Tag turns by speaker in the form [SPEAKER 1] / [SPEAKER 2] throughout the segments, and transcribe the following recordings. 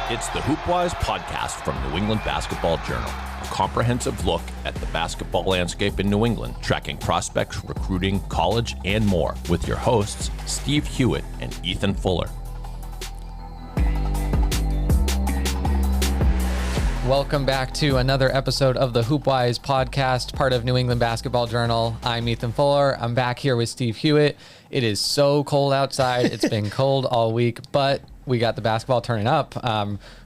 [SPEAKER 1] It's the Hoopwise podcast from New England Basketball Journal, a comprehensive look at the basketball landscape in New England, tracking prospects, recruiting, college, and more, with your hosts, Steve Hewitt and Ethan Fuller.
[SPEAKER 2] Welcome back to another episode of the Hoopwise podcast, part of New England Basketball Journal. I'm Ethan Fuller. I'm back here with Steve Hewitt. It is so cold outside. It's been cold all week, but we got the basketball turning up.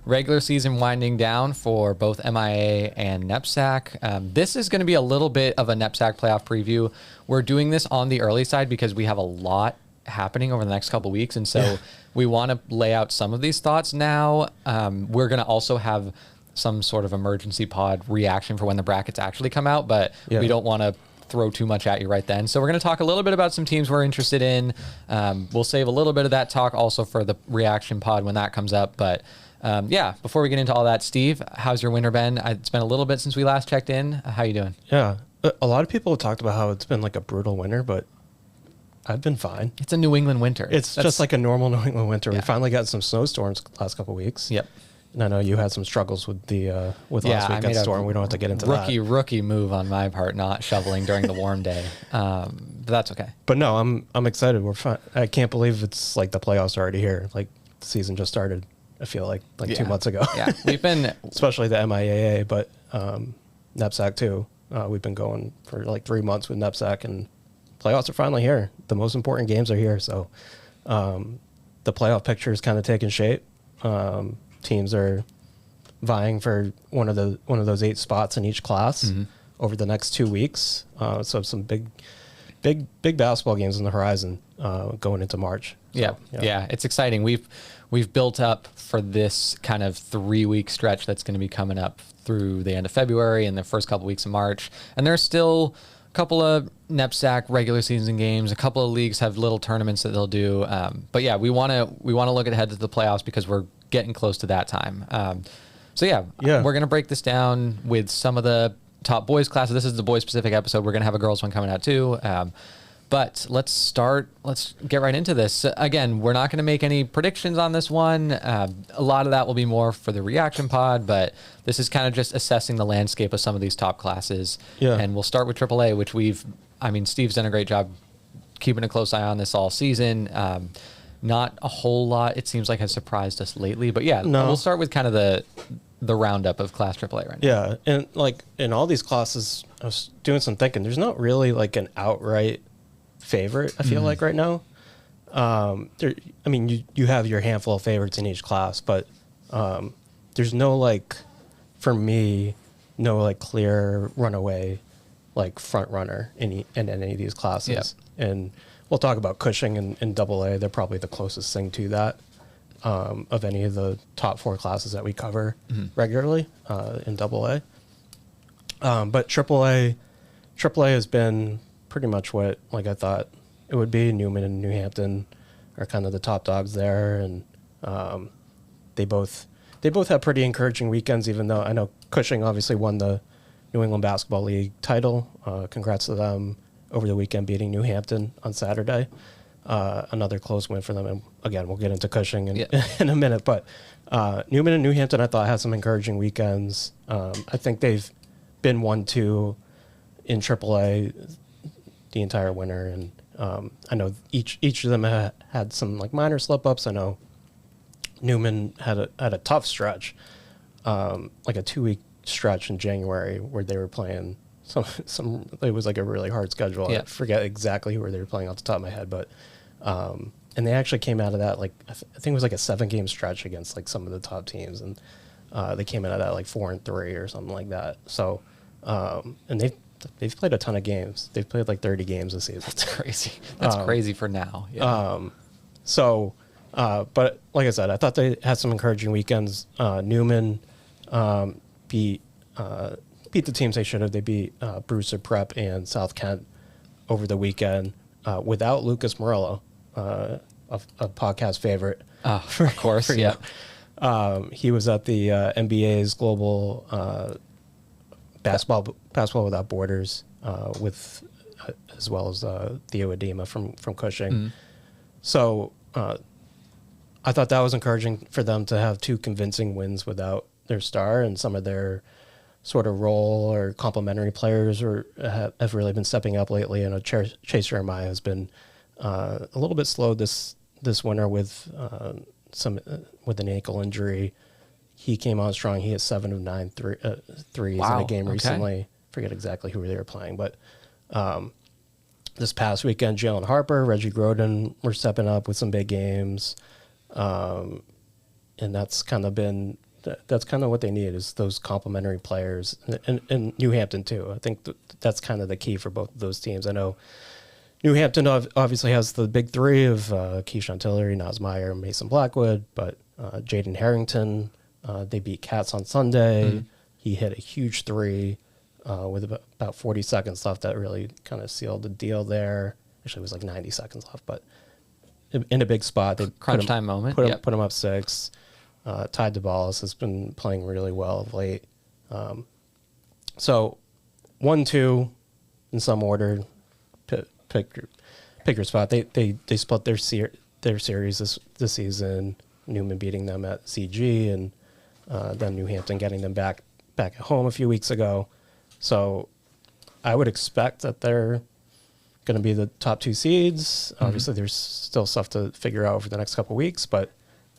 [SPEAKER 2] Regular season winding down for both MIA and NEPSAC. This is going to be a little bit of a NEPSAC playoff preview. We're doing this on the early side because we have a lot happening over the next couple weeks, and so we want to lay out some of these thoughts now. We're going to also have some sort of emergency pod reaction for when the brackets actually come out, but we don't want to throw too much at you right then. So we're going to talk a little bit about some teams we're interested in. We'll save a little bit of that talk also for the reaction pod when that comes up. But before we get into all that, Steve, how's your winter been? It's been a little bit since we last checked in. How you doing?
[SPEAKER 3] Yeah, a lot of people have talked about how it's been like a brutal winter, but I've been fine.
[SPEAKER 2] It's a New England winter.
[SPEAKER 3] That's just like a normal New England winter. We finally got some snowstorms the last couple of weeks.
[SPEAKER 2] Yep.
[SPEAKER 3] And I know you had some struggles with the last weekend's storm. We don't have to get into
[SPEAKER 2] rookie move on my part, not shoveling during the warm day. But that's okay.
[SPEAKER 3] But no, I'm excited. We're fine. I can't believe it's like the playoffs are already here. Like the season just started. I feel like 2 months ago.
[SPEAKER 2] Yeah, we've been
[SPEAKER 3] especially the MIAA, but NEPSAC too. We've been going for like 3 months with NEPSAC, and playoffs are finally here. The most important games are here, so the playoff picture is kind of taking shape. Teams are vying for one of those 8 spots in each class over the next 2 weeks. So some big basketball games on the horizon going into March. So,
[SPEAKER 2] yeah, it's exciting. We've built up for this kind of 3-week stretch that's going to be coming up through the end of February and the first couple weeks of March. And there's still a couple of NEPSAC regular season games. A couple of leagues have little tournaments that they'll do. But yeah, we want to look ahead to the playoffs because we're getting close to that time. We're going to break this down with some of the top boys classes. This is the boys specific episode. We're going to have a girls one coming out too. But let's get right into this. Again, we're not going to make any predictions on this one. A lot of that will be more for the reaction pod, but this is kind of just assessing the landscape of some of these top classes. Yeah. And we'll start with AAA, which Steve's done a great job keeping a close eye on this all season. Not a whole lot, it seems like, has surprised us lately. But we'll start with kind of the roundup of Class AAA right now.
[SPEAKER 3] Yeah, and like in all these classes, I was doing some thinking. There's not really like an outright favorite, I feel like, right now. You have your handful of favorites in each class, but there's no, like, for me, no like clear runaway like front runner in any of these classes. Yep. And we'll talk about Cushing and AA. They're probably the closest thing to that of any of the top 4 classes that we cover regularly in AA. But AAA has been pretty much what like I thought it would be. Newman and New Hampton are kind of the top dogs there, and they both have pretty encouraging weekends. Even though I know Cushing obviously won the New England Basketball League title. Congrats to them over the weekend, beating New Hampton on Saturday. Another close win for them. And again, we'll get into Cushing in a minute. But Newman and New Hampton, I thought, had some encouraging weekends. I think they've been 1-2 in AAA the entire winter. And I know each of them had some like minor slip-ups. I know Newman had a tough stretch, like a 2-week stretch in January where they were playing some it was like a really hard schedule. I forget exactly who they were playing off the top of my head, but and they actually came out of that like I think it was like a 7-game stretch against like some of the top teams, and they came out of that like 4-3 or something like that. So and they've played a ton of games. They've played like 30 games this season.
[SPEAKER 2] That's crazy. That's crazy for now.
[SPEAKER 3] But like I said, I thought they had some encouraging weekends. Newman beat the teams they should have. They beat Brewster Prep and South Kent over the weekend without Lucas Morello, a podcast favorite.
[SPEAKER 2] Of course,
[SPEAKER 3] he was at the NBA's Global Basketball Without Borders with as well as Theo Edema from Cushing. So I thought that was encouraging for them to have 2 convincing wins without their star, and some of their sort of role or complementary players have really been stepping up lately. And Chase Jeremiah has been a little bit slow this winter with with an ankle injury. He came on strong. He hit 7 of 9 threes in a game recently. Forget exactly who they were playing, but this past weekend, Jalen Harper, Reggie Groden were stepping up with some big games, and that's kind of what they need, is those complementary players, and New Hampton too. I think that's kind of the key for both of those teams. I know New Hampton obviously has the big 3 of Keyshawn Tillery, Naz Meyer, Mason Blackwood, but Jaden Harrington, they beat Cats on Sunday. He hit a huge 3 with about 40 seconds left. That really kind of sealed the deal there. Actually, it was like 90 seconds left, but in a big spot. They
[SPEAKER 2] crunch time moment.
[SPEAKER 3] Put him up 6. Ty DeBallis has been playing really well of late. So 1-2 in some order. Pick your spot. They split their series this season. Newman beating them at CG, and then New Hampton getting them back at home a few weeks ago. So I would expect that they're going to be the top 2 seeds. Obviously, there's still stuff to figure out over the next couple of weeks, but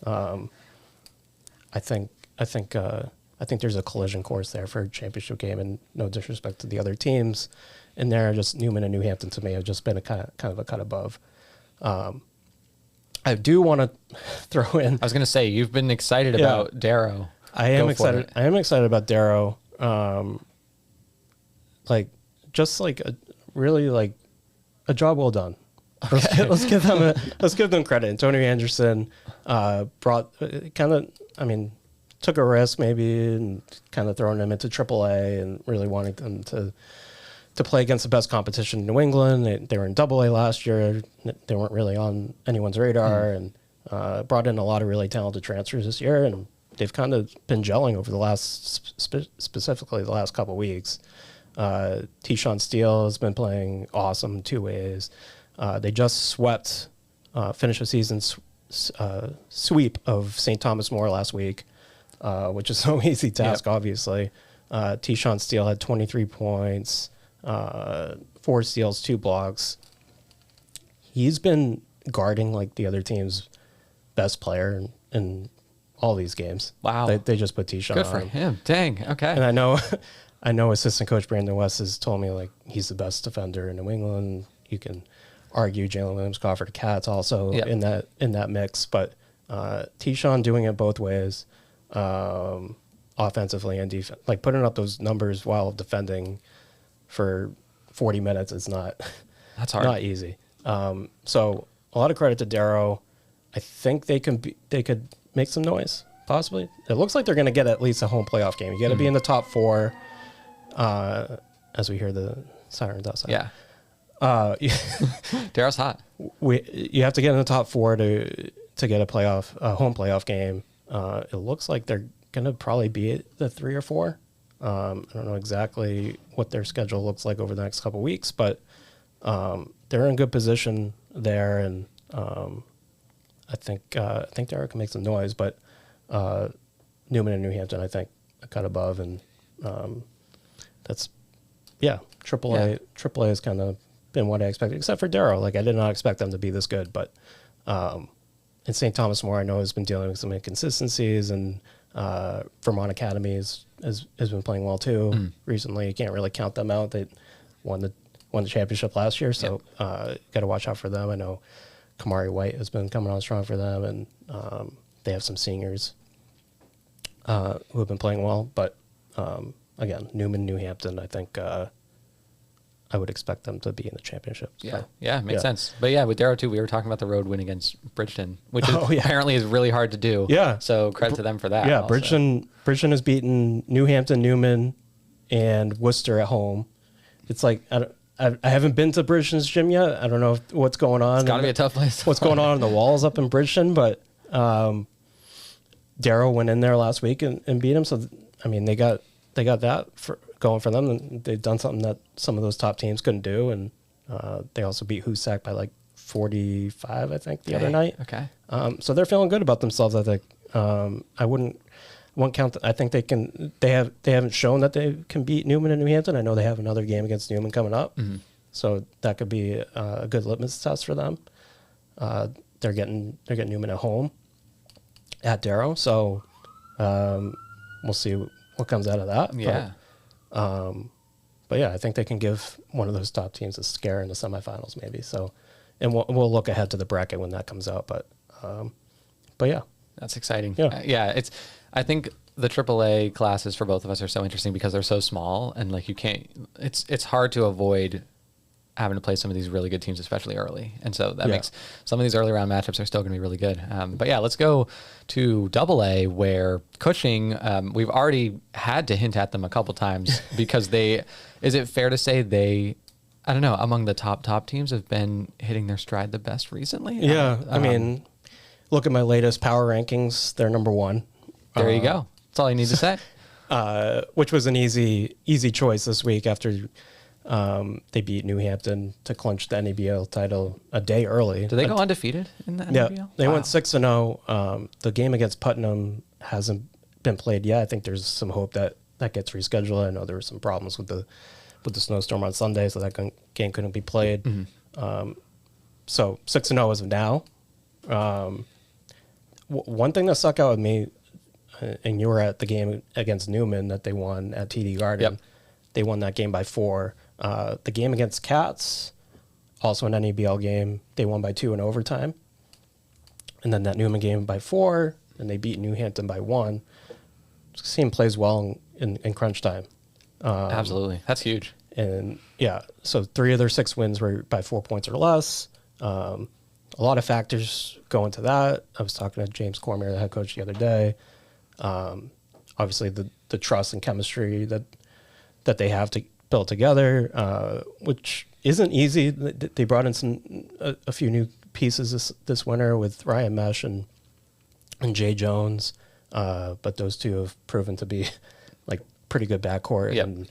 [SPEAKER 3] I think there's a collision course there for a championship game, and no disrespect to the other teams in there. Just Newman and New Hampton to me have just been a kind of a cut above. I do want to throw in.
[SPEAKER 2] I was going to say, you've been excited about Darrow.
[SPEAKER 3] I am excited. I am excited about Darrow. Really a job well done. Okay. Let's give them credit. Antonio Anderson took a risk maybe, and kind of throwing them into AAA and really wanting them to play against the best competition in New England. They were in AA last year. They weren't really on anyone's radar, and brought in a lot of really talented transfers this year, and they've kind of been gelling over the last, specifically the last couple of weeks. Tyshawn Steele has been playing awesome in 2 ways. They just finished a season sweep of St. Thomas More last week, which is no easy task, obviously. Tyshawn Steele had 23 points, 4 steals, 2 blocks. He's been guarding like the other team's best player in all these games.
[SPEAKER 2] Wow.
[SPEAKER 3] They just put Tyshawn on.
[SPEAKER 2] Good for him. Dang. Okay.
[SPEAKER 3] And I know assistant coach Brandon West has told me like he's the best defender in New England. You can argue Jalen Williams-Crawford Cats also in that mix, but Tyshawn doing it both ways, offensively and defense, like putting up those numbers while defending for 40 minutes is
[SPEAKER 2] that's hard.
[SPEAKER 3] Not easy. So a lot of credit to Darrow. I think they could make some noise, possibly. It looks like they're going to get at least a home playoff game. You got to be in the top 4, as we hear the sirens outside.
[SPEAKER 2] Yeah. Darrow's hot.
[SPEAKER 3] You have to get in the top 4 to get a home playoff game. It looks like they're going to probably be at the 3 or 4. I don't know exactly what their schedule looks like over the next couple of weeks, but they're in good position there, and I think Darrow can make some noise. But Newman and New Hampton, I think, a cut above, and that's AAA. AAA has kind of been what I expected, except for Darrow. Like I did not expect them to be this good, but in St. Thomas More, I know has been dealing with some inconsistencies, and Vermont Academy has been playing well too recently. You can't really count them out. They won the championship last year, so got to watch out for them. I know Kamari White has been coming on strong for them, and they have some seniors who have been playing well. But again, Newman, New Hampton, I think I would expect them to be in the championship.
[SPEAKER 2] Yeah, makes sense. But yeah, with Darrow too, we were talking about the road win against Bridgeton, which apparently is really hard to do.
[SPEAKER 3] Yeah.
[SPEAKER 2] So credit to them for that.
[SPEAKER 3] Yeah, Bridgeton has beaten New Hampton, Newman, and Worcester at home. It's like I haven't been to Bridgeton's gym yet. I don't know what's going on.
[SPEAKER 2] It's got to be a tough place.
[SPEAKER 3] What's going on the walls up in Bridgeton, but Darrow went in there last week and beat him. So I mean, they got that going for them. And they've done something that some of those top teams couldn't do, and they also beat Hoosac by like 45, I think, the other night.
[SPEAKER 2] Okay.
[SPEAKER 3] So they're feeling good about themselves, I think. I won't count. I think they can. They haven't shown that they can beat Newman and New Hampton. I know they have another game against Newman coming up, so that could be a good litmus test for them. They're getting Newman at home at Darrow, so we'll see what comes out of that.
[SPEAKER 2] Yeah.
[SPEAKER 3] But yeah, I think they can give one of those top teams a scare in the semifinals, maybe. So, and we'll look ahead to the bracket when that comes out. But yeah,
[SPEAKER 2] that's exciting.
[SPEAKER 3] Yeah.
[SPEAKER 2] I think the AAA classes for both of us are so interesting because they're so small, and like it's hard to avoid having to play some of these really good teams, especially early. And so that makes some of these early round matchups are still going to be really good. But yeah, let's go to AA, where Cushing, we've already had to hint at them a couple times because is it fair to say they, I don't know, among the top teams have been hitting their stride the best recently?
[SPEAKER 3] Yeah. I mean, look at my latest power rankings. They're number one.
[SPEAKER 2] There you go. That's all you need to say.
[SPEAKER 3] Which was an easy choice this week after they beat New Hampton to clinch the NEBL title a day early.
[SPEAKER 2] Did they go undefeated in the NEBL?
[SPEAKER 3] Yeah, they went 6-0. The game against Putnam hasn't been played yet. I think there's some hope that gets rescheduled. I know there were some problems with the snowstorm on Sunday, so that game couldn't be played. So 6-0 as of now. One thing that stuck out with me, and you were at the game against Newman that they won at TD Garden.
[SPEAKER 2] Yep.
[SPEAKER 3] They won that game by 4. The game against Cats, also an NEBL game, they won by 2 in overtime. And then that Newman game by 4, and they beat New Hampton by 1. This team plays well in crunch time.
[SPEAKER 2] Absolutely. That's huge.
[SPEAKER 3] And yeah, so 3 of their 6 wins were by 4 points or less. A lot of factors go into that. I was talking to James Cormier, the head coach, the other day. Obviously, the trust and chemistry that they have to build together, which isn't easy. They brought in a few new pieces this winter with Ryan Mesh and Jay Jones, but those two have proven to be like pretty good backcourt and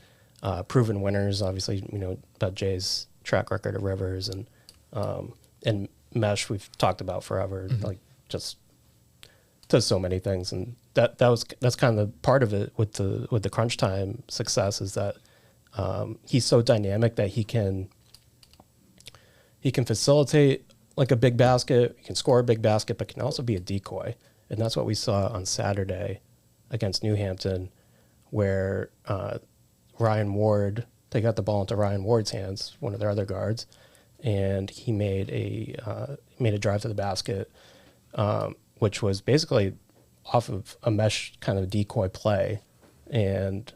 [SPEAKER 3] proven winners. Obviously, you know about Jay's track record at Rivers and Mesh we've talked about forever. Like just does so many things, and that's kind of part of it with the crunch time success is that he's so dynamic that he can facilitate like a big basket, he can score a big basket, but can also be a decoy, and that's what we saw on Saturday against New Hampton, where Ryan Ward, they got the ball into Ryan Ward's hands, one of their other guards, and he made a drive to the basket. Which was basically off of a Mesh kind of decoy play. And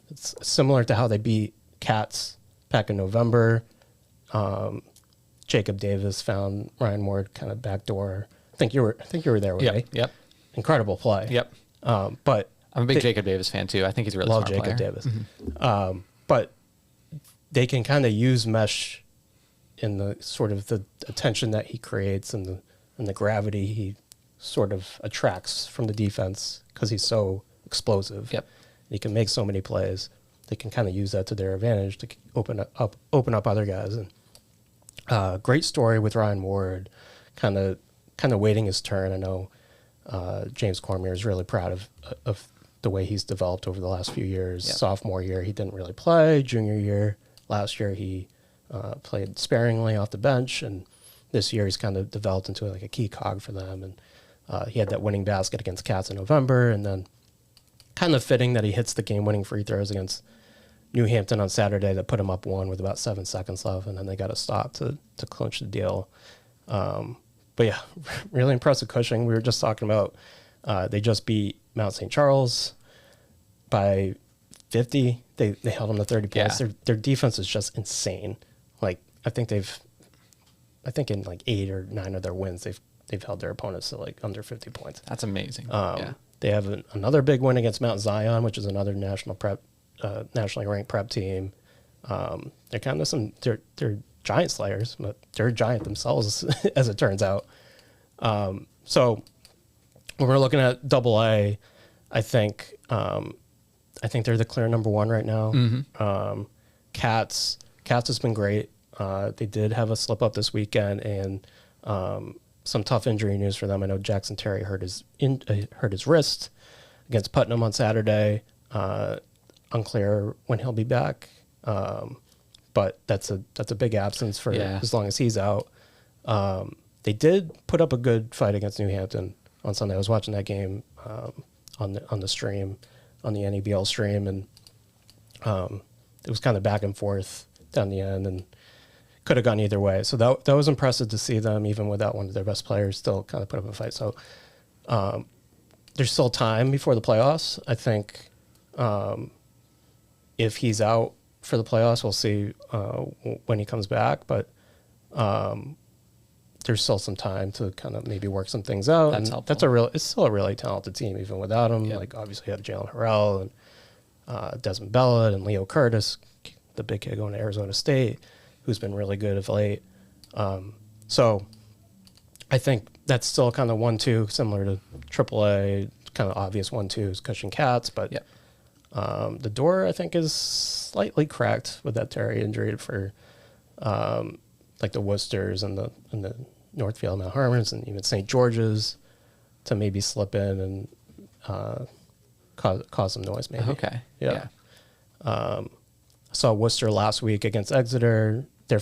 [SPEAKER 3] it's similar to how they beat Cats back in November. Jacob Davis found Ryan Ward kind of backdoor. I think you were there with me.
[SPEAKER 2] Yep.
[SPEAKER 3] Incredible play.
[SPEAKER 2] Yep.
[SPEAKER 3] But
[SPEAKER 2] I'm a big Jacob Davis fan too. I think he's a really smart player.
[SPEAKER 3] Love Jacob Davis. But they can kind of use Mesh in the sort of the attention that he creates and the gravity he sort of attracts from the defense because he's so explosive.
[SPEAKER 2] Yep.
[SPEAKER 3] He can make so many plays. They can kind of use that to their advantage to open up other guys. And great story with Ryan Ward, kind of waiting his turn. I know James Cormier is really proud of the way he's developed over the last few years.
[SPEAKER 2] Yep.
[SPEAKER 3] Sophomore year, he didn't really play. Junior year, last year, he played sparingly off the bench, and this year he's kind of developed into like a key cog for them. And he had that winning basket against Cats in November, and then kind of fitting that he hits the game-winning free throws against New Hampton on Saturday that put him up 1 with about 7 seconds left, and then they got a stop to clinch the deal. But yeah, really impressive Cushing. We were just talking about they just beat Mount St. Charles by 50. They held them to 30 points.
[SPEAKER 2] Yeah.
[SPEAKER 3] Their defense is just insane. Like I think in like 8 or 9 of their wins they've held their opponents to like under 50 points.
[SPEAKER 2] That's amazing.
[SPEAKER 3] They have another big win against Mount Zion, which is another nationally ranked prep team. They're kind of they're giant slayers, but they're a giant themselves, as it turns out. So when we're looking at AA, I think they're the clear number 1 right now. Cats has been great. They did have a slip up this weekend, and some tough injury news for them. I know Jackson Terry hurt his wrist against Putnam on Saturday. Unclear when he'll be back, but that's a big absence for as long as he's out. They did put up a good fight against New Hampton on Sunday. I was watching that game on the stream, on the NEBL stream, and it was kind of back and forth down the end, and could have gone either way. So that was impressive to see them, even without one of their best players, still kind of put up a fight. So there's still time before the playoffs. I think if he's out for the playoffs, we'll see when he comes back. But there's still some time to kind of maybe work some things out.
[SPEAKER 2] That's helpful.
[SPEAKER 3] It's still a really talented team, even without him.
[SPEAKER 2] Yep.
[SPEAKER 3] Like, obviously, you have Jalen Harrell and Desmond Bellett and Leo Curtis, the big kid going to Arizona State, who's been really good of late. So I think that's still kind of 1-2, similar to AAA, kind of obvious 1-2s, Cushing Cats. But the door, I think, is slightly cracked with that Terry injury for like the Worcesters and the Northfield Mount Hermans and even St. George's to maybe slip in and cause some noise maybe.
[SPEAKER 2] Okay.
[SPEAKER 3] Yeah. I saw Worcester last week against Exeter. They're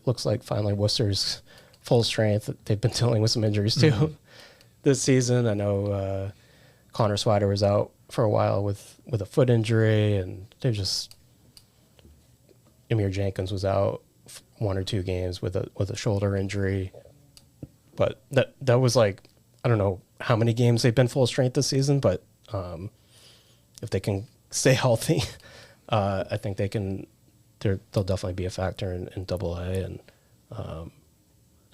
[SPEAKER 3] looks like Worcester's full strength. They've been dealing with some injuries too this season. I know Connor Swider was out for a while with a foot injury, and Amir Jenkins was out 1 or 2 games with a shoulder injury. But that was like, I don't know how many games they've been full strength this season, but if they can stay healthy, I think they'll definitely be a factor in AA, and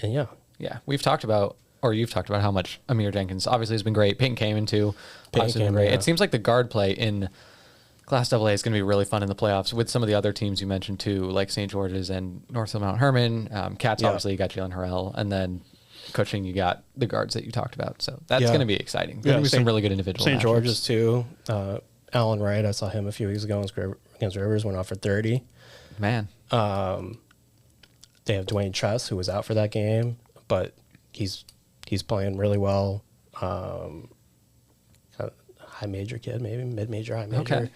[SPEAKER 3] yeah.
[SPEAKER 2] Yeah, you've talked about how much Amir Jenkins obviously has been great. Peyton Kamen too, obviously been great.
[SPEAKER 3] Yeah.
[SPEAKER 2] It seems like the guard play in Class AA is going to be really fun in the playoffs with some of the other teams you mentioned too, like St. George's and Northfield Mount Herman. Cats, obviously, you got Jalen Harrell, and then Cushing, you got the guards that you talked about. So that's going to be exciting. There's going to be some really good individual
[SPEAKER 3] St.
[SPEAKER 2] matchups.
[SPEAKER 3] George's too. Alan Wright, I saw him a few weeks ago against Rivers, went off for 30.
[SPEAKER 2] Man.
[SPEAKER 3] They have Dwayne Chess, who was out for that game, but he's playing really well. High major kid, maybe mid-major, high major.
[SPEAKER 2] Okay.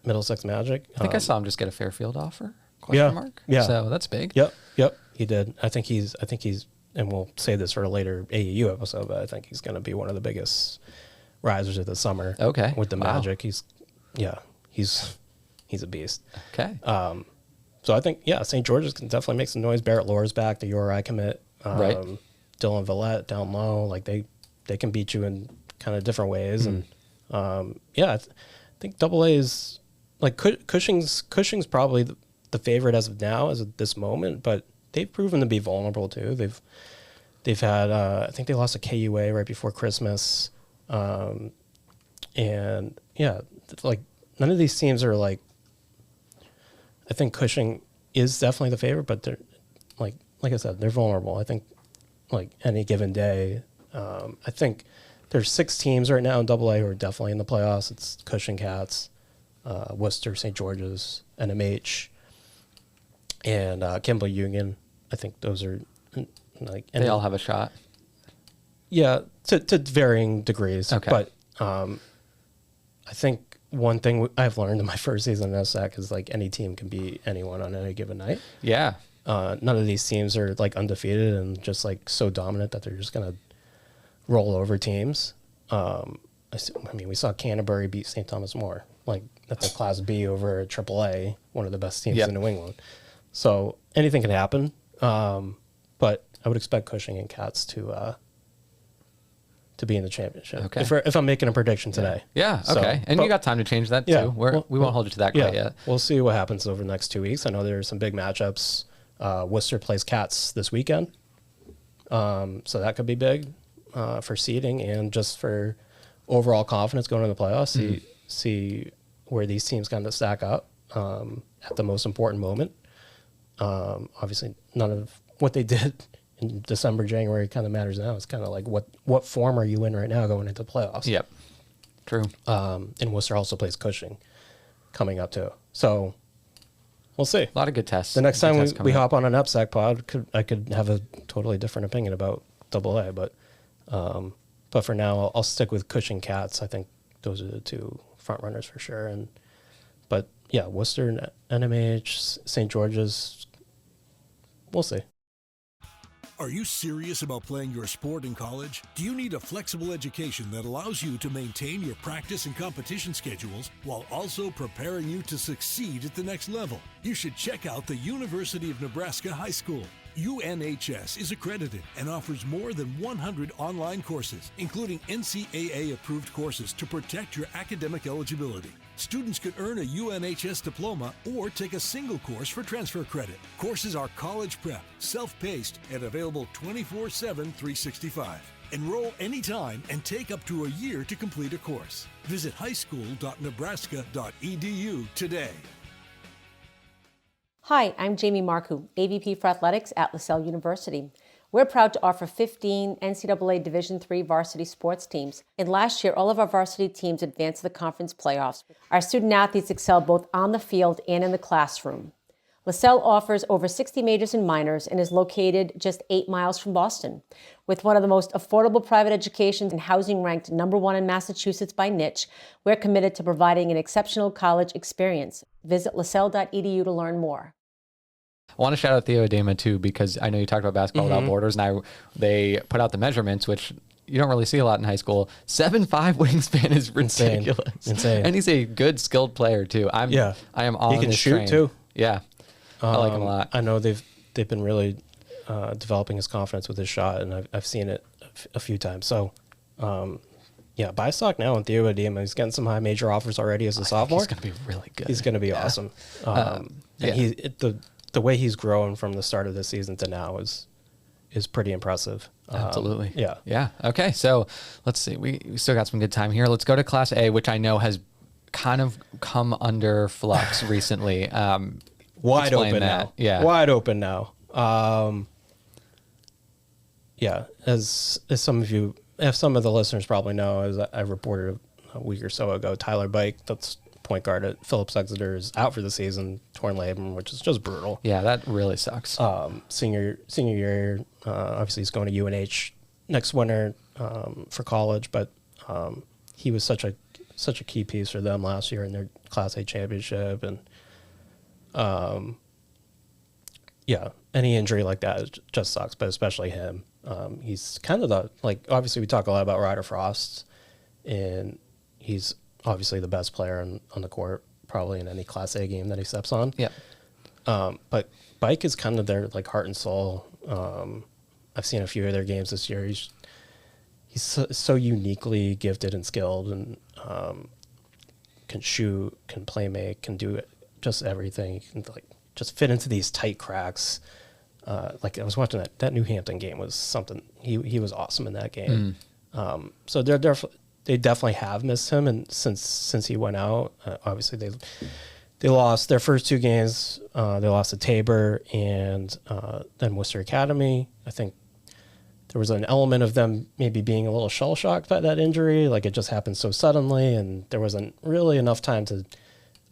[SPEAKER 3] Middlesex Magic.
[SPEAKER 2] I think I saw him just get a Fairfield offer. Question mark.
[SPEAKER 3] Yeah.
[SPEAKER 2] So that's big.
[SPEAKER 3] Yep. He did. I think he's, and we'll say this for a later AAU episode, but I think he's going to be one of the biggest risers of the summer.
[SPEAKER 2] Okay.
[SPEAKER 3] With the
[SPEAKER 2] Wow.
[SPEAKER 3] Magic, he's a beast.
[SPEAKER 2] Okay.
[SPEAKER 3] So I think St. George's can definitely make some noise. Barrett Lore's back, the URI commit.
[SPEAKER 2] Right.
[SPEAKER 3] Dylan Villette down low, like they can beat you in kind of different ways, and I think AA is like Cushing's probably the favorite as of now, as of this moment, but they've proven to be vulnerable too. They've had I think they lost a KUA right before Christmas, and like none of these teams are like. I think Cushing is definitely the favorite, but they're like I said, they're vulnerable. I think like any given day, I think there's 6 teams right now in AA who are definitely in the playoffs. It's Cushing Cats, Worcester, St. George's, NMH, and Kimball Union. I think those are like
[SPEAKER 2] they all have a shot.
[SPEAKER 3] Yeah, to varying degrees.
[SPEAKER 2] Okay.
[SPEAKER 3] But I think one thing I've learned in my first season in NEPSAC is like any team can beat anyone on any given night.
[SPEAKER 2] Yeah.
[SPEAKER 3] None of these teams are like undefeated and just like so dominant that they're just going to roll over teams. I mean, we saw Canterbury beat St. Thomas More, like at the Class B over AAA, one of the best teams in New England. So anything can happen. But I would expect Cushing and Cats to be in the championship.
[SPEAKER 2] Okay.
[SPEAKER 3] If I'm making a prediction today.
[SPEAKER 2] Yeah.
[SPEAKER 3] So,
[SPEAKER 2] Okay. And you got time to change that too.
[SPEAKER 3] Yeah,
[SPEAKER 2] We won't hold you to that quite yet.
[SPEAKER 3] We'll see what happens over the next 2 weeks. I know there's some big matchups. Worcester plays Cats this weekend. So that could be big for seeding and just for overall confidence going into the playoffs. See where these teams kind of stack up at the most important moment. Obviously, none of what they did in December, January kind of matters now. It's kind of like what form are you in right now going into the playoffs?
[SPEAKER 2] Yep. True.
[SPEAKER 3] And Worcester also plays Cushing coming up too. So we'll see.
[SPEAKER 2] A lot of good tests.
[SPEAKER 3] The next
[SPEAKER 2] Good
[SPEAKER 3] time
[SPEAKER 2] tests
[SPEAKER 3] we
[SPEAKER 2] coming up.
[SPEAKER 3] hop on an NEPSAC pod, I could have a totally different opinion about AA, but for now, I'll stick with Cushing Cats. I think those are the two front runners for sure. But yeah, Worcester and NMH, St. George's, we'll see.
[SPEAKER 4] Are you serious about playing your sport in college? Do you need a flexible education that allows you to maintain your practice and competition schedules while also preparing you to succeed at the next level? You should check out the University of Nebraska High School. UNHS is accredited and offers more than 100 online courses, including NCAA-approved courses to protect your academic eligibility. Students could earn a UNHS diploma or take a single course for transfer credit. Courses are college prep, self-paced, and available 24/7, 365. Enroll anytime and take up to a year to complete a course. Visit highschool.nebraska.edu today.
[SPEAKER 5] Hi, I'm Jamie Marcoux, AVP for Athletics at LaSalle University. We're proud to offer 15 NCAA Division III varsity sports teams. And last year, all of our varsity teams advanced to the conference playoffs. Our student athletes excel both on the field and in the classroom. LaSalle offers over 60 majors and minors and is located just 8 miles from Boston. With one of the most affordable private educations and housing ranked #1 in Massachusetts by Niche, we're committed to providing an exceptional college experience. Visit lasalle.edu to learn more.
[SPEAKER 2] I want to shout out Theo Adema too, because I know you talked about Basketball Without Borders, and they put out the measurements, which you don't really see a lot in high school. 7'5" wingspan is ridiculous.
[SPEAKER 3] Insane.
[SPEAKER 2] And he's a good, skilled player too. I am on
[SPEAKER 3] He can
[SPEAKER 2] this
[SPEAKER 3] shoot
[SPEAKER 2] train.
[SPEAKER 3] too.
[SPEAKER 2] Yeah, I like him a lot.
[SPEAKER 3] I know they've been really developing his confidence with his shot, and I've seen it a few times. So, buy stock now in Theo Adema. He's getting some high major offers already as a sophomore.
[SPEAKER 2] He's going to be really good.
[SPEAKER 3] He's going to be awesome. And the way he's grown from the start of the season to now is pretty impressive.
[SPEAKER 2] Absolutely.
[SPEAKER 3] Yeah.
[SPEAKER 2] Okay, so let's see. We still got some good time here. Let's go to Class A, which I know has kind of come under flux recently.
[SPEAKER 3] Wide
[SPEAKER 2] Explain
[SPEAKER 3] open
[SPEAKER 2] that.
[SPEAKER 3] now.
[SPEAKER 2] Yeah.
[SPEAKER 3] Wide open now. As some of the listeners probably know, as I reported a week or so ago, Tyler Bike, that's point guard at Phillips Exeter, is out for the season, torn labrum, which is just brutal.
[SPEAKER 2] Yeah, that really sucks.
[SPEAKER 3] Senior year, obviously he's going to UNH next winter for college, but he was such a key piece for them last year in their Class A championship, and any injury like that just sucks, but especially him. He's kind of obviously we talk a lot about Ryder Frost, and he's obviously the best player on the court, probably in any Class A game that he steps on.
[SPEAKER 2] Yeah.
[SPEAKER 3] But Bike is kind of their heart and soul. I've seen a few of their games this year. He's so uniquely gifted and skilled, and can shoot, can play make, can do just everything. He can just fit into these tight cracks. I was watching that New Hampton game was something. He was awesome in that game. So they definitely have missed him, and since he went out, obviously they lost their first 2 games. They lost to Tabor and then Worcester Academy. I think there was an element of them maybe being a little shell shocked by that injury, like it just happened so suddenly, and there wasn't really enough time to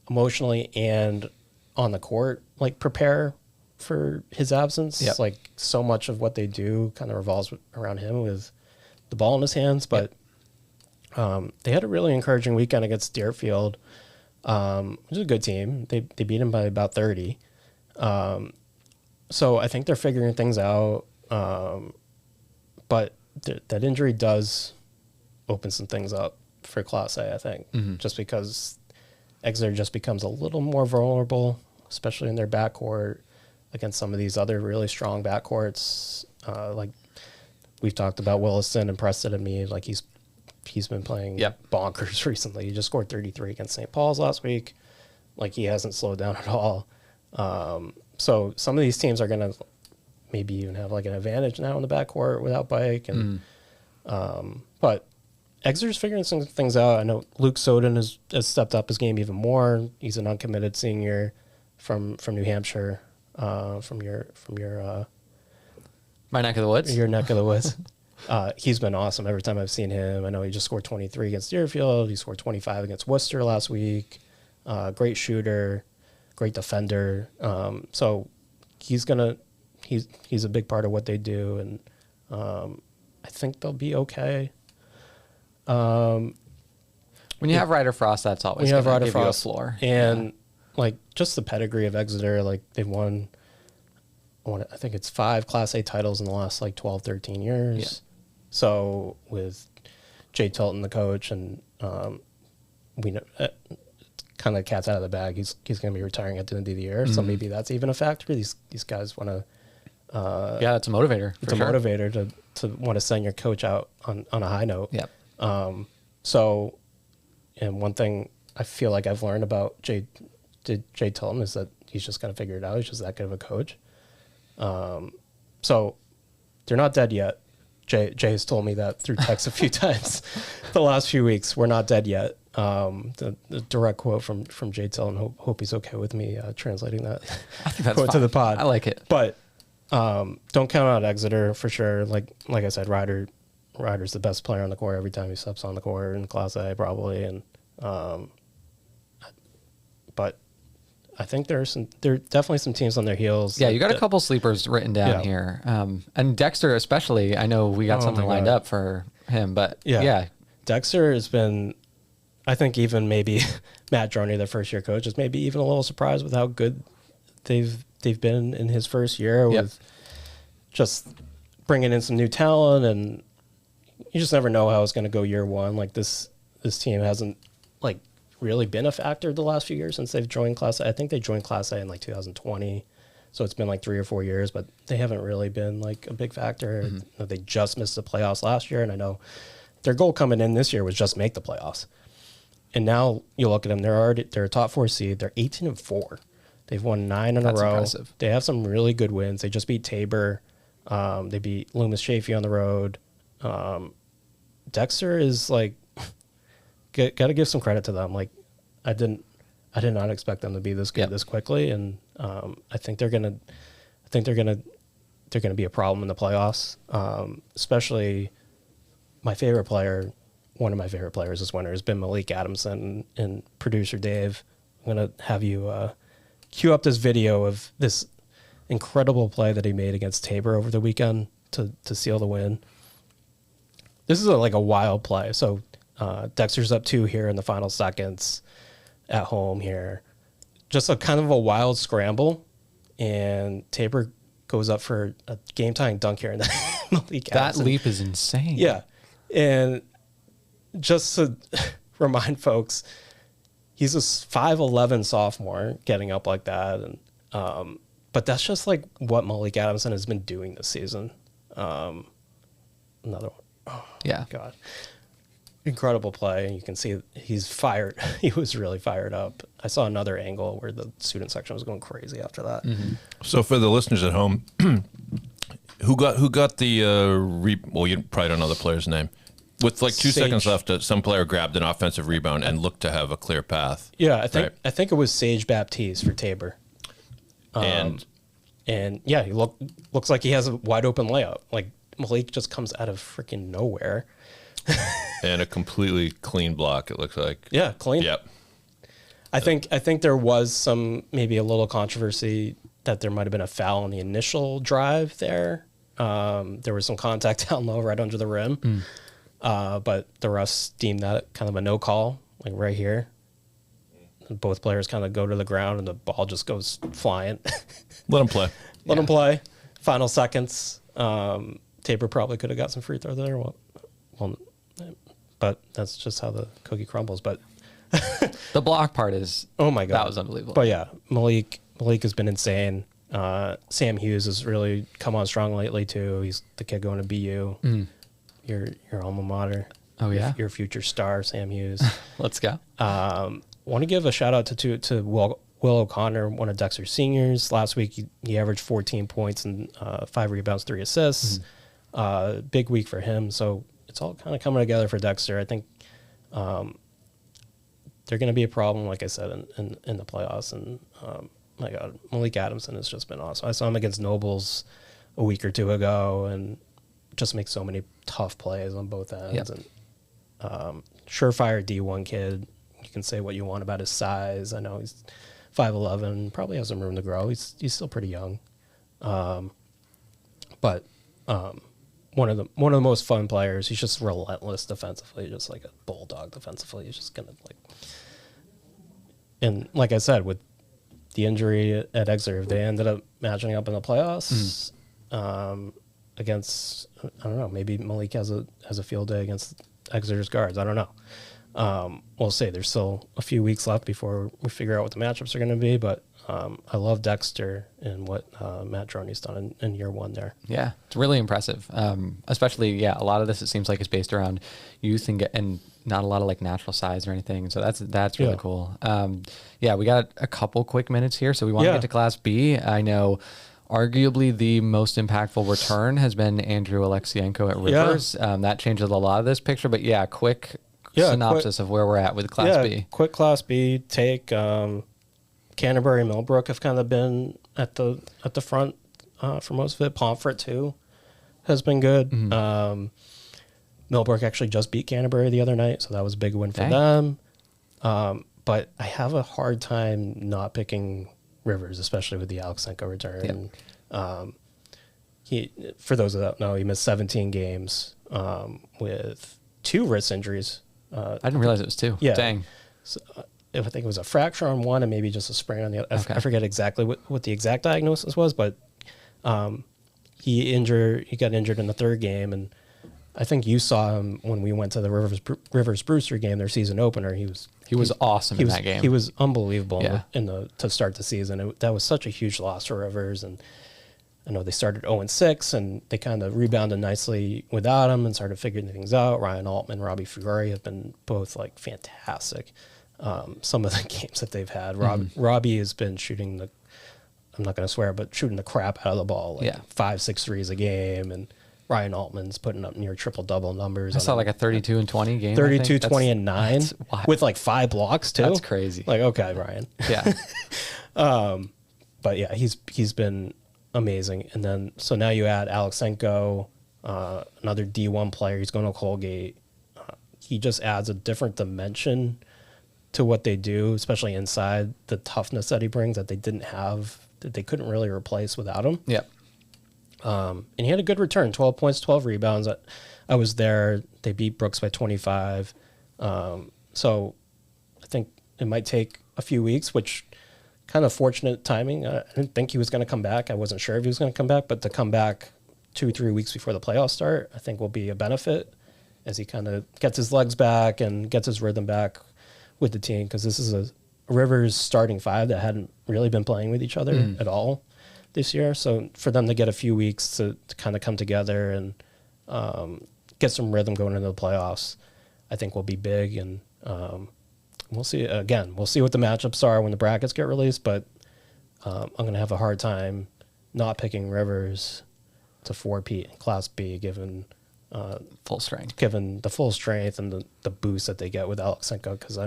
[SPEAKER 3] emotionally and on the court prepare for his absence.
[SPEAKER 2] Yep.
[SPEAKER 3] So much of what they do kind of revolves around him with the ball in his hands, but. They had a really encouraging weekend against Deerfield, which is a good team. They beat him by about 30. So I think they're figuring things out. But that injury does open some things up for Class A, I think, just because Exeter just becomes a little more vulnerable, especially in their backcourt against some of these other really strong backcourts. We've talked about Williston and Preston and Meade. He's been playing bonkers recently. He just scored 33 against St. Paul's last week. He hasn't slowed down at all. So some of these teams are going to maybe even have an advantage now in the backcourt without Bike. And but Exeter's figuring some things out. I know Luke Soden has stepped up his game even more. He's an uncommitted senior from New Hampshire, from your
[SPEAKER 2] my neck of the woods.
[SPEAKER 3] Your neck of the woods. He's been awesome every time I've seen him. I know he just scored 23 against Deerfield. He scored 25 against Worcester last week. Great shooter, great defender. So he's a big part of what they do, and I think they'll be okay.
[SPEAKER 2] When you have Ryder Frost, that's always going to give you a floor.
[SPEAKER 3] And like just the pedigree of Exeter, like they've won, I think it's 5 Class A titles in the last like 12, 13 years.
[SPEAKER 2] Yeah.
[SPEAKER 3] So with Jay Tilton, the coach, and we know kind of cat's out of the bag. He's going to be retiring at the end of the year, so maybe that's even a factor. These guys want to.
[SPEAKER 2] Yeah, it's a motivator.
[SPEAKER 3] It's a motivator to want to send your coach out on a high note.
[SPEAKER 2] Yeah.
[SPEAKER 3] So, and one thing I feel like I've learned about Jay Tilton is that he's just going to figure it out. He's just that good of a coach. So they're not dead yet. Jay has told me that through text a few times the last few weeks. We're not dead yet. The direct quote from Jay Tilton. Hope he's okay with me translating that
[SPEAKER 2] I think that's
[SPEAKER 3] quote
[SPEAKER 2] fine.
[SPEAKER 3] to the pod.
[SPEAKER 2] I like it.
[SPEAKER 3] But don't count out Exeter for sure. Like I said, Ryder's the best player on the court every time he steps on the court in Class A probably. And but I think there are definitely some teams on their heels.
[SPEAKER 2] Yeah, you got a couple sleepers written down here. And Dexter especially, I know we got something lined up for him, but yeah.
[SPEAKER 3] Dexter has been, I think even maybe Matt Droney, their first year coach, is maybe even a little surprised with how good they've been in his first year with just bringing in some new talent, and you just never know how it's going to go year one. Like this team hasn't like really been a factor the last few years since they've joined Class A. I think they joined Class A in like 2020, so it's been like 3 or 4 years, but they haven't really been like a big factor. Mm-hmm. They just missed the playoffs last year, and I know their goal coming in this year was just make the playoffs. And now you look at them; they're a top 4 seed. They're 18-4. They've won 9 in a row.
[SPEAKER 2] Impressive. They
[SPEAKER 3] have some really good wins. They just beat Tabor. They beat Loomis Chaffee on the road. Dexter is like, got to give some credit to them. Like, I did not expect them to be this good this quickly, and I think they're gonna be a problem in the playoffs. Especially one of my favorite players this winter has been Malik Adamson, and producer Dave, I'm gonna have you cue up this video of this incredible play that he made against Tabor over the weekend to seal the win. This is like a wild play. So Dexter's up 2 here in the final seconds at home here. Just a kind of a wild scramble, and Tabor goes up for a game-tying dunk here. And Malik Adamson,
[SPEAKER 2] leap is insane.
[SPEAKER 3] Yeah. And just to remind folks, he's a 5'11" sophomore getting up like that. And but that's just like what Malik Adamson has been doing this season. Another one. Oh,
[SPEAKER 2] yeah.
[SPEAKER 3] God. Incredible play. And you can see he's fired. He was really fired up. I saw another angle where the student section was going crazy after that.
[SPEAKER 2] Mm-hmm.
[SPEAKER 1] So for the listeners at home, who got the well, you probably don't know the player's name. With like 2 seconds left, some player grabbed an offensive rebound and looked to have a clear path.
[SPEAKER 3] Yeah, I think it was Sage Baptiste for Tabor. And yeah, he looks like he has a wide open layup. Like Malik just comes out of freaking nowhere.
[SPEAKER 1] And a completely clean block, it looks like.
[SPEAKER 3] Yeah, clean.
[SPEAKER 1] Yep.
[SPEAKER 3] I think there was maybe a little controversy that there might have been a foul on the initial drive there. There was some contact down low right under the rim. But the refs deemed that kind of a no call, like right here. And both players kind of go to the ground and the ball just goes flying.
[SPEAKER 1] Let them play.
[SPEAKER 3] Let them play. Final seconds. Tabor probably could have got some free throw there. Well, but that's just how the cookie crumbles. But
[SPEAKER 2] the block part is,
[SPEAKER 3] oh my God,
[SPEAKER 2] that was unbelievable.
[SPEAKER 3] But yeah, Malik has been insane. Sam Hughes has really come on strong lately too. He's the kid going to BU. Your alma mater.
[SPEAKER 2] Oh yeah,
[SPEAKER 3] your future star, Sam Hughes.
[SPEAKER 2] Let's go.
[SPEAKER 3] Want to give a shout out to Will O'Connor, one of Dexter's seniors. Last week he averaged 14 points and 5 rebounds, 3 assists. Big week for him. So it's all kind of coming together for Dexter. I think they're going to be a problem, like I said, in the playoffs. And my God, Malik Adamson has just been awesome. I saw him against Nobles a week or 2 ago, and just makes so many tough plays on both ends. Yep. And surefire D1 kid. You can say what you want about his size. I know he's 5'11", probably has some room to grow. He's still pretty young. But one of the most fun players. He's just relentless defensively, just like a bulldog defensively. He's just gonna and like I said, with the injury at Exeter, they ended up matching up in the playoffs against, I don't know, maybe Malik has a field day against Exeter's guards. I don't know. We'll see. There's still a few weeks left before we figure out what the matchups are going to be, but I love Dexter and what Matt Droney's done in year one there. Yeah,
[SPEAKER 2] it's really impressive. Especially, a lot of this, it seems like, is based around youth and not a lot of like natural size or anything. So that's really cool. We got a couple quick minutes here. So we want to get to Class B. I know arguably the most impactful return has been Andrew Alexienko at Rivers. That changes a lot of this picture, but quick synopsis of where we're at with Class B.
[SPEAKER 3] Quick Class B take. Canterbury and Millbrook have kind of been at the front for most of it. Pomfret too has been good. Millbrook actually just beat Canterbury the other night, so that was a big win for them. But I have a hard time not picking Rivers, especially with the Alexienko return. He, for those that don't know, he missed 17 games with 2 wrist injuries.
[SPEAKER 2] I didn't realize it was 2.
[SPEAKER 3] Yeah.
[SPEAKER 2] Dang.
[SPEAKER 3] So, I think it was a fracture on one and maybe just a sprain on the other. I forget exactly what the exact diagnosis was, but he got injured in the 3rd game, and I think you saw him when we went to the Rivers Brewster game, their season opener. He was
[SPEAKER 2] awesome in that game.
[SPEAKER 3] He was unbelievable to start the season. That was such a huge loss for Rivers, and I know they started 0-6, and they kind of rebounded nicely without him and started figuring things out. Ryan Altman, Robbie Fiore have been both like fantastic. Some of the games that they've had, Robbie has been shooting I'm not going to swear, but shooting the crap out of the ball, 5-6 threes a game, and Ryan Altman's putting up near triple-double numbers.
[SPEAKER 2] I saw like a 32 and 20 game.
[SPEAKER 3] 32, 20, and 9 with like 5 blocks too.
[SPEAKER 2] That's crazy.
[SPEAKER 3] Like, okay, Ryan.
[SPEAKER 2] Yeah.
[SPEAKER 3] But yeah, he's been amazing. And then, so now you add Alexienko, another D1 player. He's going to Colgate. He just adds a different dimension to what they do, especially inside, the toughness that he brings that they didn't have, that they couldn't really replace without him.
[SPEAKER 2] Yeah.
[SPEAKER 3] And he had a good return, 12 points, 12 rebounds. I was there. They beat Brooks by 25. So I think it might take a few weeks, which kind of fortunate timing. I didn't think he was going to come back. I wasn't sure if he was going to come back, but to come back 2-3 weeks before the playoffs start, I think will be a benefit as he kind of gets his legs back and gets his rhythm back with the team, because this is a Rivers starting 5 that hadn't really been playing with each other at all this year. So for them to get a few weeks to kind of come together and get some rhythm going into the playoffs, I think will be big. And we'll see. Again, we'll see what the matchups are when the brackets get released, but I'm going to have a hard time not picking Rivers to 4-peat in Class B, given
[SPEAKER 2] full strength,
[SPEAKER 3] given the full strength and the boost that they get with Alexienko, because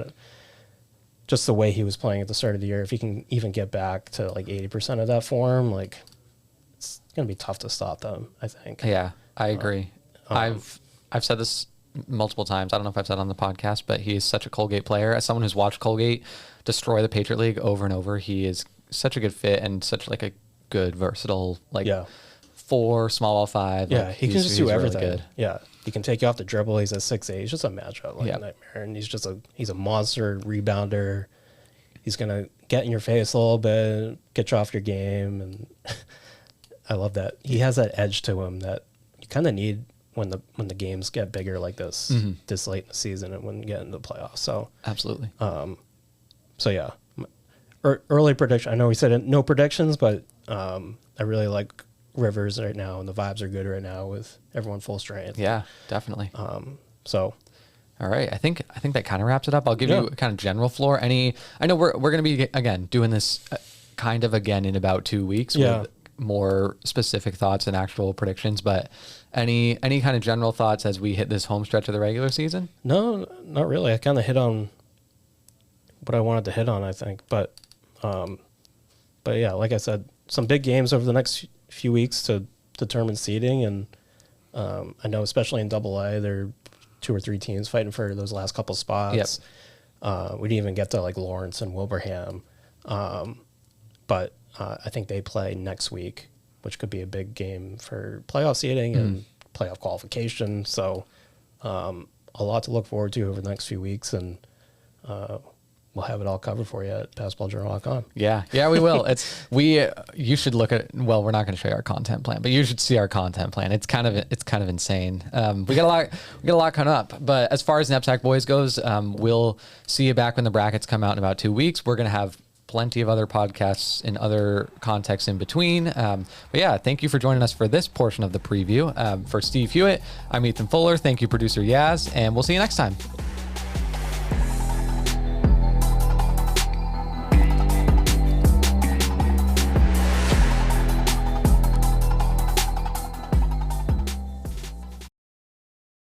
[SPEAKER 3] just the way he was playing at the start of the year, if he can even get back to like 80% of that form, like it's going to be tough to stop them, I think.
[SPEAKER 2] Yeah, I agree. I've said this multiple times. I don't know if I've said it on the podcast, but he is such a Colgate player. As someone who's watched Colgate destroy the Patriot League over and over, he is such a good fit and such like a good versatile 4, small ball 5.
[SPEAKER 3] Yeah,
[SPEAKER 2] like,
[SPEAKER 3] he can just do everything.
[SPEAKER 2] Really good.
[SPEAKER 3] Yeah, he can take you off the dribble. He's at 6'8". He's just a matchup like a nightmare, and he's a monster rebounder. He's gonna get in your face a little bit, get you off your game, and I love that. He has that edge to him that you kind of need when the games get bigger like this this late in the season and when you get into the playoffs. So
[SPEAKER 2] absolutely.
[SPEAKER 3] So yeah, early prediction. I know we said no predictions, but I really like Rivers right now, and the vibes are good right now with everyone full strength.
[SPEAKER 2] Yeah, definitely.
[SPEAKER 3] So,
[SPEAKER 2] all right, I think that kind of wraps it up. I'll give you a kind of general floor. I know we're going to be again doing this kind of again in about 2 weeks with more specific thoughts and actual predictions. But any kind of general thoughts as we hit this home stretch of the regular season?
[SPEAKER 3] No, not really. I kind of hit on what I wanted to hit on, I think. But yeah, like I said, some big games over the next few weeks to determine seeding, and I know especially in AA, there are 2 or 3 teams fighting for those last couple spots. We didn't even get to like Lawrence and Wilbraham. But I think they play next week, which could be a big game for playoff seeding and playoff qualification. So a lot to look forward to over the next few weeks, and we'll have it all covered for you at basketballjournal.com.
[SPEAKER 2] Yeah, we will. You should look at, well, we're not going to show you our content plan, but you should see our content plan. It's kind of insane. We got a lot coming up, but as far as NEPSAC boys goes, we'll see you back when the brackets come out in about 2 weeks. We're going to have plenty of other podcasts in other contexts in between. But yeah, thank you for joining us for this portion of the preview. For Steve Hewitt, I'm Ethan Fuller. Thank you, producer Yaz, and we'll see you next time.